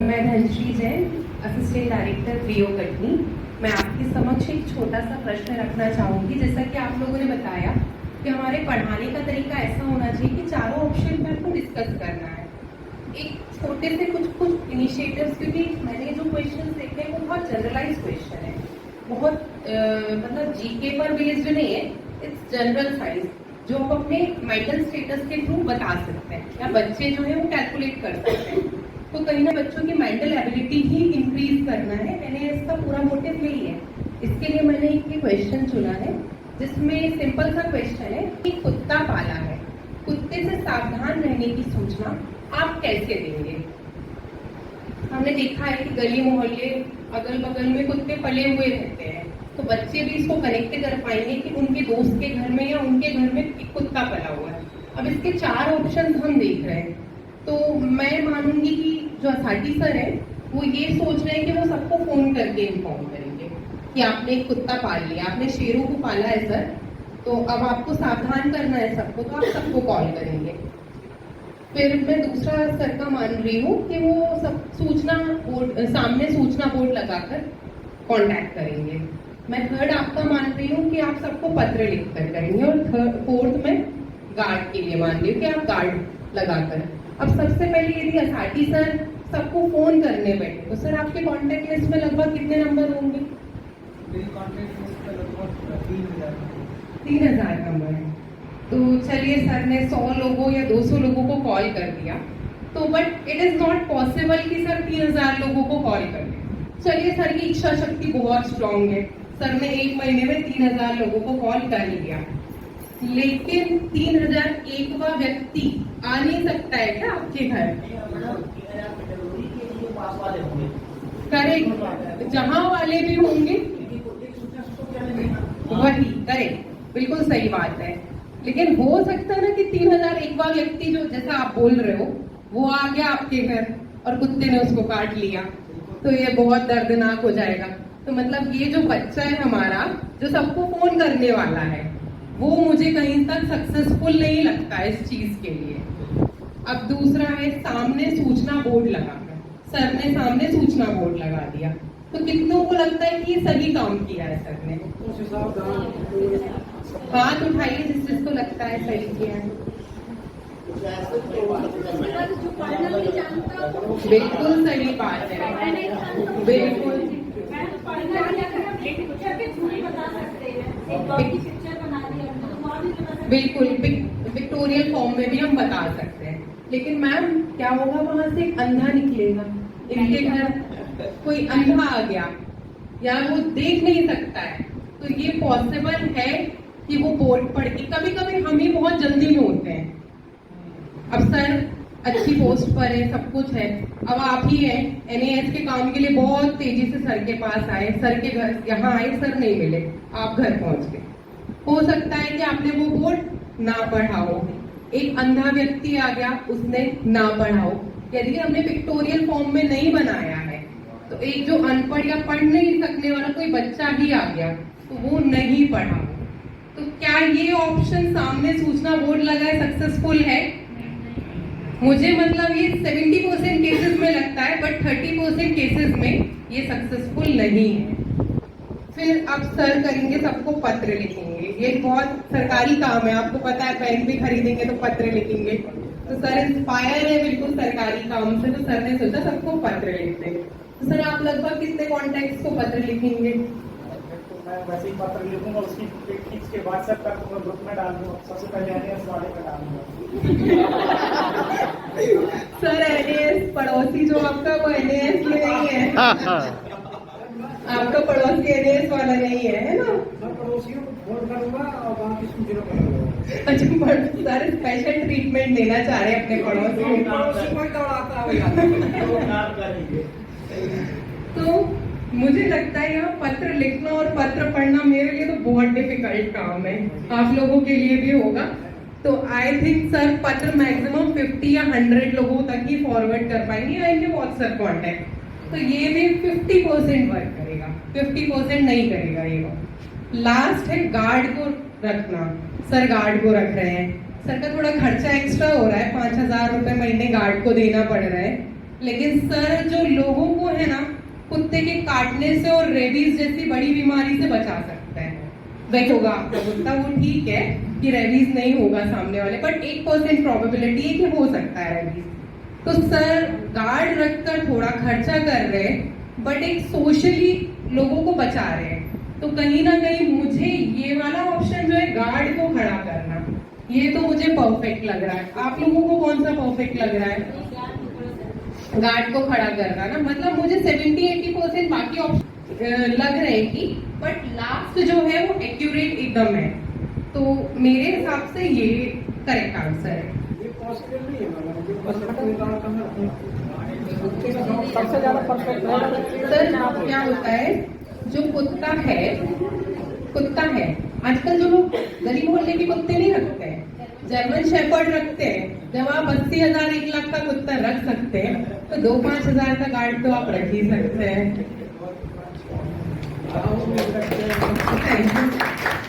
मैं Dhanashree Jain, assistant director प्रियो कटनी। मैं आपके समक्ष एक छोटा सा प्रश्न रखना चाहूँगी। जैसा कि आप लोगों ने बताया कि हमारे पढ़ाने का तरीका ऐसा होना चाहिए कि चारों ऑप्शन पे आपको डिस्कस करना है। एक छोटे से कुछ इनिशिएटिव्स, क्योंकि मैंने जो क्वेश्चन देखे हैं वो बहुत जनरलाइज क्वेश्चन है, बहुत मतलब जीके पर बेस्ड नहीं है, इट्स जनरल साइंस जो आप अपने मेंटल स्टेटस के थ्रू बता सकते हैं या बच्चे जो है वो कैलकुलेट कर सकते हैं। तो कहीं ना बच्चों की मेंटल एबिलिटी ही इंक्रीज करना है। मैंने इसका पूरा मोटिव यही है। इसके लिए मैंने एक क्वेश्चन चुना है जिसमें सिंपल सा क्वेश्चन है कि कुत्ता पाला है, कुत्ते से सावधान रहने की सूचना आप कैसे देंगे। हमने देखा है कि गली मोहल्ले अगल बगल में कुत्ते पले हुए रहते हैं, तो बच्चे भी इसको कनेक्ट कर पाएंगे कि उनके दोस्त के घर में या उनके घर में एक कुत्ता पला हुआ है। अब इसके चार ऑप्शन हम देख रहे हैं, तो मैं मानूंगी कि जो अथॉरिटी सर है वो ये सोच रहे हैं कि वो सबको फोन करके इन्फॉर्म करेंगे कि आपने एक कुत्ता पाल लिया, आपने शेरों को पाला है सर, तो अब आपको सावधान करना है सबको, तो आप सबको कॉल करेंगे। फिर मैं दूसरा सर का मान रही हूँ कि वो सब सूचना बोर्ड, सामने सूचना बोर्ड लगाकर कांटेक्ट करेंगे। मैं थर्ड आपका मान रही हूँ कि आप सबको पत्र लिखकर करेंगे, और फोर्थ में गार्ड के लिए मान रही हूँ कि आप गार्ड लगाकर। अब सबसे पहले यदि अथॉरिटी सर सबको फोन करने बैठे तो सर आपके कांटेक्ट लिस्ट में लगभग कितने नंबर होंगे? मेरी कांटेक्ट लिस्ट में लगभग 3000 नंबर है। तो चलिए सर ने 100 लोगों या 200 लोगों को कॉल कर दिया, तो but it is not possible कि सर 3000 लोगों को कॉल कर ले। चलिए सर की इच्छा शक्ति बहुत स्ट्रांग है, सर ने एक महीने में 3000 लोगों को कॉल कर लिया, लेकिन 3001वां व्यक्ति आ नहीं सकता है क्या आपके घर? करेक्ट, जहां वाले भी होंगे वही करेक्ट, बिल्कुल सही बात है। लेकिन हो सकता है ना कि 3001वां व्यक्ति जो जैसा आप बोल रहे हो वो आ गया आपके घर और कुत्ते ने उसको काट लिया, तो ये बहुत दर्दनाक हो जाएगा। तो मतलब ये जो बच्चा है हमारा जो सबको फोन करने वाला है, वो मुझे कहीं तक सक्सेसफुल नहीं लगता है इस चीज के लिए। अब दूसरा है सामने सूचना बोर्ड लगाकर, सर ने सामने सूचना बोर्ड लगा दिया, तो कितनों को लगता है कि ये सही काम किया है सर ने? हाथ उठाइए जिस जिसको लगता है सही किया है। बिल्कुल सही बात है, बिल्कुल बिल्कुल पिक्टोरियल फॉर्म में भी हम बता सकते हैं। लेकिन मैम क्या होगा, वहां से एक अंधा निकलेगा, इनके घर कोई अंधा आ गया या वो देख नहीं सकता है, तो ये पॉसिबल है कि वो बोर्ड पढ़ के, कभी कभी हम ही बहुत जल्दी में होते हैं। अब सर अच्छी पोस्ट पर है, सब कुछ है, अब आप ही हैं एनएएस के काम के लिए बहुत तेजी से सर के पास आए, सर के घर यहाँ आए, सर नहीं मिले, आप घर पहुंच गए। हो सकता है कि आपने वो बोर्ड ना पढ़ा हो, एक अंधा व्यक्ति आ गया, उसने ना पढ़ा हो। यदि हमने पिक्टोरियल फॉर्म में नहीं बनाया है, तो एक जो अनपढ़ या पढ़ नहीं सकने वाला कोई बच्चा भी आ गया तो वो नहीं पढ़ा। तो क्या ये ऑप्शन सामने सूचना बोर्ड लगाए सक्सेसफुल है? मुझे मतलब ये 70% केसेस में लगता है, बट 30% केसेस में ये सक्सेसफुल नहीं है। फिर अब सर करेंगे सबको पत्र लिखेंगे, ये बहुत सरकारी काम है, आपको पता है, पेन भी खरीदेंगे तो पत्र लिखेंगे। तो सर इंस्पायर है बिल्कुल सरकारी काम से, तो सर ने सोचा सबको पत्र लिखते। तो सर आप लगभग कितने कॉन्टेक्ट्स को पत्र लिखेंगे? मैं वैसे ही पत्र लिखूंगा, उसकी पिक खींच के व्हाट्सएप कर दूंगा, ग्रुप में डाल दूंगा, सबसे पहले एनएएस वाले पे डालूंगा। सर एनएएस पड़ोसी जो आपका वो एनएएस में नहीं है, आपका पड़ोसी एनएएस वाला नहीं है ना? मैं पड़ोसियों को फोन करूंगा और बाकी सूचना करूंगा। अच्छा, सर स्पेशल ट्रीटमेंट देना चाह रहे हैं अपने पड़ोसी को दौड़ाता है। तो मुझे लगता है यहाँ पत्र लिखना और पत्र पढ़ना मेरे लिए तो बहुत डिफिकल्ट काम है, आप लोगों के लिए भी होगा। तो आई थिंक सर पत्र मैक्सिमम 50 या 100 लोगों तक ही फॉरवर्ड कर पाएंगे या इनके व्हाट्सएप कॉन्टेक्ट, तो ये भी 50% वर्क करेगा, 50% नहीं करेगा ये। लास्ट है गार्ड को रखना, सर गार्ड को रख रहे हैं, सर का थोड़ा खर्चा एक्स्ट्रा हो रहा है, 5000 रुपए महीने गार्ड को देना पड़ रहा है, लेकिन सर जो लोगों को है ना कुत्ते के काटने से और रेबीज जैसी बड़ी बीमारी से बचा सकता है, वही होगा आपका कुत्ता, वो ठीक है कि रेबीज नहीं होगा सामने वाले, बट 1% प्रोबेबिलिटी है कि हो सकता है रेबीज। तो सर गार्ड रखकर थोड़ा खर्चा कर रहे हैं बट एक सोशली लोगों को बचा रहे हैं, तो कहीं ना कहीं मुझे ये वाला ऑप्शन जो है गार्ड को खड़ा करना, ये तो मुझे परफेक्ट लग रहा है। आप लोगों को कौन सा परफेक्ट लग रहा है? गार्ड को खड़ा करना ना, मतलब मुझे 70-80% बाकी ऑप्शन लग रहे हैं कि, बट लास्ट जो है वो एक्यूरेट एकदम है, तो मेरे हिसाब से ये करेक्ट आंसर है। ये पॉसिबल नहीं है मैडम, ये सबसे ज्यादा परफेक्ट सर क्या होता है, जो कुत्ता है आजकल जो लोग गली मोहल्ले के कुत्ते नहीं रखते हैं, जर्मन शेफर्ड रखते हैं। जब आप 80,000 1 लाख का कुत्ता रख सकते हैं तो 2-5 हजार का गार्ड तो आप रख ही सकते हैं। Thank you.